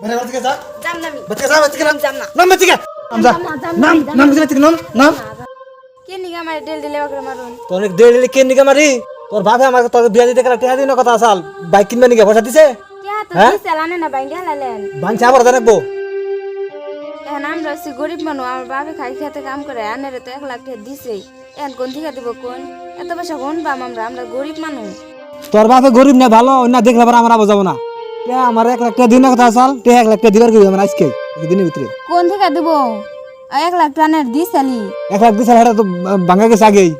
বাইরে ঘর থেকে যা যাম না আমি বাচ্চা যা বাচ্চা যাম না নাম বাচ্চা নাম যা নাম বাচ্চা নাম কে নিগা আমার ডেল দিলে ওকে মারুন তোর দে দিলে কে নিকে মারি তোর বাপে আমাকে তোকে বিয়া দিতে গেলা টিয়া দিন কথা আসাল বাইক কিনবে নিকে পয়সা দিছে কে তো হ্যাঁ? দিছে লানে না বাইঙ্গা লালেন বাঞ্চা আবার জানাবো এখন আমরা হচ্ছে গরিব মানুষ আমার বাপে খাই খেতে কাম করে আনের তো 1 লাখ টাকা দিছে এখন কোন থেকে দিব কোন এত পয়সা কোন পাম আমরা গরিব মানুষ তোর বাপে গরিব না ভালো না দেখলে পরে আমরা বোঝাবো না কে আমার 1 লাখ টাকা দিন কথা আসাল তে 1 লাখ টাকা দিবার কি আমার আজকে দিনের ভিতরে কোন থেকে দিব 1 লাখ টাকা নের দিছালি 1 লাখ দিছে এটা তো ভাঙা গেছে আগেই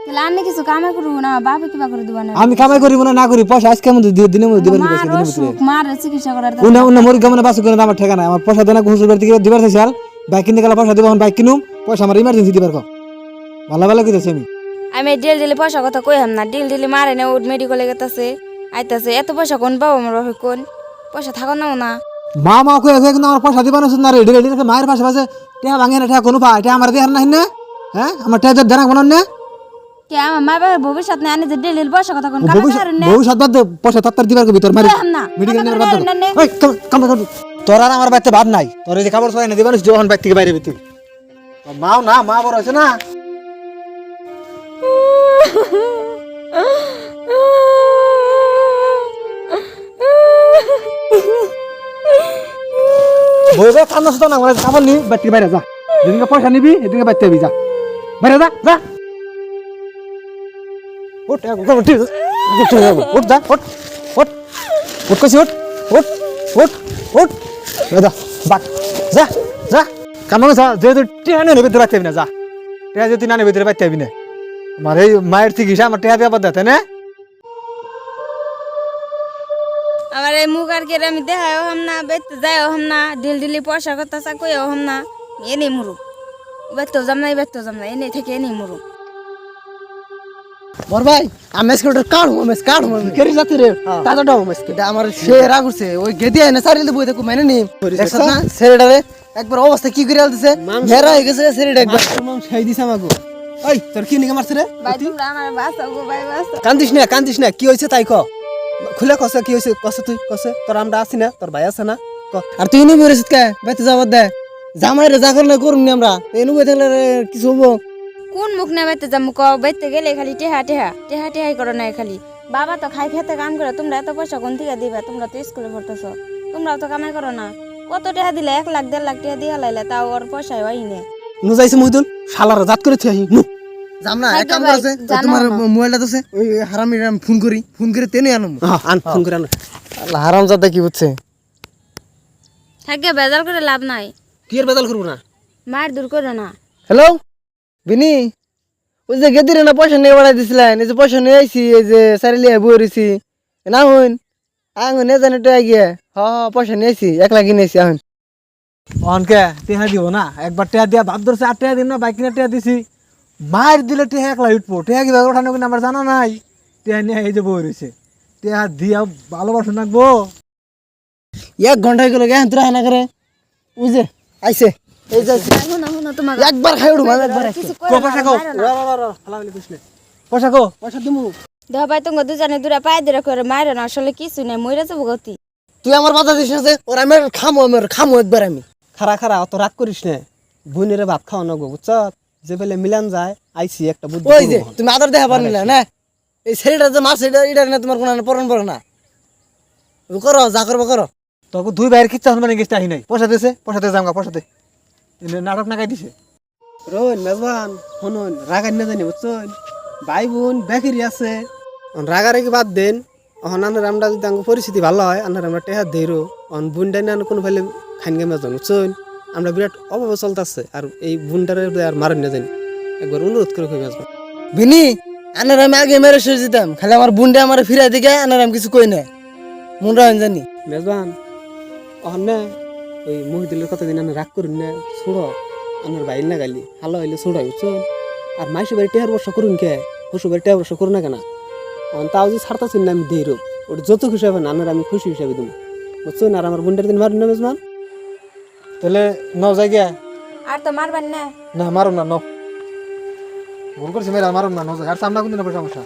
তাহলে আন্নে কিছু কামে করব না বাপে কিবা করে দিব না আমি কামাই করিব না করি পয়সা আজকে মধ্যে দিনের মধ্যে দিবার কি দিনের ভিতরে মার চিকিৎসা করার উনা উনা মরি গমনে বাসু করে আমার ঠিকানা আমার পয়সা দেনা ঘুষুর বাড়ি থেকে দিবার চাইছাল বাইক কিনতে গেলে পয়সা দিব বাইক কিনুম পয়সা আমার ইমার্জেন্সি দিবার কো ভালো ভালো কইতাছি আমি ডিল দিলে পয়সা কথা কইহাম না ডিল দিলে মারে না ও মেডিকেলে গেতাছে আইতাছে এত পয়সা কোন পাবো আমার বাপে কোন পয়সা থাকো না না মা মা কই আছে কিন্তু আমার পয়সা দিবা না রে রেডি রেডি মায়ের পাশে পাশে টিয়া ভাঙে না টিয়া কোনো পা টিয়া আমার দেহার না হ্যাঁ আমার টিয়া দেনা কোন না কে আমার মা বাবার ভবিষ্যৎ না আনি যে ডিল দিলে পয়সা কথা কোন কাম করেন না ভবিষ্যৎ বাদ দে পয়সা তাত্তার দিবার ভিতর মারি মেডিকেল নিয়ে বাদ দে ওই কাম তোর আর আমার বাইতে ভাব নাই তোর এই যে কাপড় ছয় না দিবানিস যখন বাইক থেকে বাইরে তুই মাও না মা বড় আছে না বইবে কান্না শুতো না মানে কাপড় নি বাইতে বাইরে যা যেদিনকে পয়সা নিবি এদিকে বাইতে যাবি যা বাইরে যা যা উঠ উঠ যা উঠ উঠ উঠ কইছি উঠ উঠ উঠ উঠ যা বাক যা যা কামে যা যেহেতু টিয়া নেবে ভিতরে বাইতে না যা টিয়া যদি না নেবে ভিতরে বাইতে না আমার এই মায়ের চিকিৎসা আমার টিয়া দেওয়া বাদ দেয় না আমার এই মুখ আর কে আমি দেখাও হাম না বেতে যাও হাম না ডিল দিলি পয়সা কথা চা কইও হাম না এনে মুরু বেতে যাম না এনে থেকে এনে মুরু বর ভাই আমেস কোটা কাড় কেরি যাতে রে তাজা দাও আমেস কে আমার সে রাগ উঠছে ওই গেদি আইনা সারিলে বই দেখো মানে নি দেখছ না সেরেডা রে একবার অবস্থা কি করে আলতেছে হেরা হয়ে গেছে সেরেডা একবার মাম ছাই দিছ আমাগো ওই তোর কি নিকে মারছে রে ভাই তোমরা আমার বাঁচাও গো ভাই বাঁচাও কান্দিস না কি হইছে তাই ক খুলে কসে কি হইছে কসে তুই কসে তোর আমরা আছি না তোর ভাই আছে না ক আর তুই নি বরিস কে বাইতে যাবার দে জামাই রে যা করলে করুম নি আমরা এনু বই থাকলে কিছু হবো কোন মুখ না বেতে যাম ক বেতে গেলে খালি টেহা করো না খালি বাবা তো খাই খেতে কাম করে তোমরা এত পয়সা কোন থেকে দিবা তোমরা তো স্কুলে পড়তেছো তোমরাও তো কামাই করো না কত টাকা দিলে 1 লাখ 1.5 লাখ টাকা দিয়া লাইলে তাও ওর পয়সা হয় না নু যাইছে মইদুল শালার জাত করে থই নু জামনা এক কাম করছে তোমার মোবাইলটা দছে ওই হারামি ফোন করে তেনে আনম আন ফোন করে আন আল্লাহ হারাম জাদা কি বুঝছে থাকে বেজাল করে লাভ নাই কি এর বেদাল করব না মার দূর করে না হ্যালো বিনি ওই যে গেদিরে না পয়সা নিয়ে বাড়াই দিছিলেন এই যে পয়সা নিয়ে আইছি এই যে সারিলিয়া বই রইছি না হইন আঙ্গ নে জানে তো গিয়ে পয়সা নিয়ে আইছি 1 লাখ নিয়ে আইছি এখন অনকে টিয়া দিব না একবার টিয়া দিয়া ভাব ধরছে 8 টাকা দিন না বাইক কিনে টিয়া দিছি মায়ের দিলে টিয়া 1 লাখ উঠবো টিয়া কি ভাবে ওঠানো কিনা আমার জানা নাই টিয়া নিয়ে এই যে বই রয়েছে টিয়া দিয়া ভালোবাসো নাকবো 1 ঘন্টা গেল গে তোরা না করে ওই যে আইছে এই যে না তোমার একবার খাই উঠো মানে একবার কো পয়সা কো হালালি কইছলে পয়সা কো পয়সা দিমু দেহ ভাই তুমি দুজনে দূরে পায়ে ধরে করে মারে না আসলে কিছু নাই মইরা যাবো গতি তুই আমার বাধা দিস না যে ওর আমি খামো একবার আমি খারা অত রাগ করিস না বোনের ভাত খাওয়া না গো বুঝছ যে বেলে মিলান যায় আইছি একটা বুদ্ধি ওই যে তুমি আদর দেখা পারনি না এই ছেলেটা যে মাছ এটা না তোমার কোনো পরন পড়ে না করো যা করবো করো তোকে দুই ভাইয়ের কিচ্ছা শুনবানি গেছে আহি নাই পয়সা দিছে পয়সা দে জামগা পয়সা দে নাটক নাকাই দিছে রোন মেজবান শুনুন রাগার না জানি বুঝছেন ভাই বোন বেকারি আছে রাগারে কি বাদ দেন অনানের আমরা যদি আঙ্গ পরিস্থিতি ভালো হয় আনার আমরা টেহা দেরো অন বুনডাই না কোনো ফেলে খাইন গে মেজন বুঝছেন আমরা বিরাট অভাবে চলতেছে আর এই বুনডারে আর মারেন না জানি একবার অনুরোধ করে কই মেজবান বিনি আনার আমি আগে মেরে শেষ দিতাম খালি আমার বুনডা আমার ফিরাই দিকে আনার আমি কিছু কই না মন রাখেন জানি মেজবান অহনে ওই মহিদুলের কথা দিন রাগ করুন না ছোড়ো আমার বাইল না গালি হালো হইলে ছোড়াই বুঝছেন আর মাইসু বাড়ি টেহার বর্ষা করুন কে শ্বশুর বাড়ি টেহার বর্ষা করুন না কেনা তাও যে ছাড়তাছেন না আমি দেই রোগ ওটা যত খুশি হবে না আমি খুশি হিসাবে দেবো বুঝছেন আর আমার বোনটার দিন মারুন না মেজমান তাহলে ন যাই গিয়া আর তো মারবেন না না মারুন না ন ভুল করছি মেরা মারুন না ন যাই আর সামনা কোন দিন সমস্যা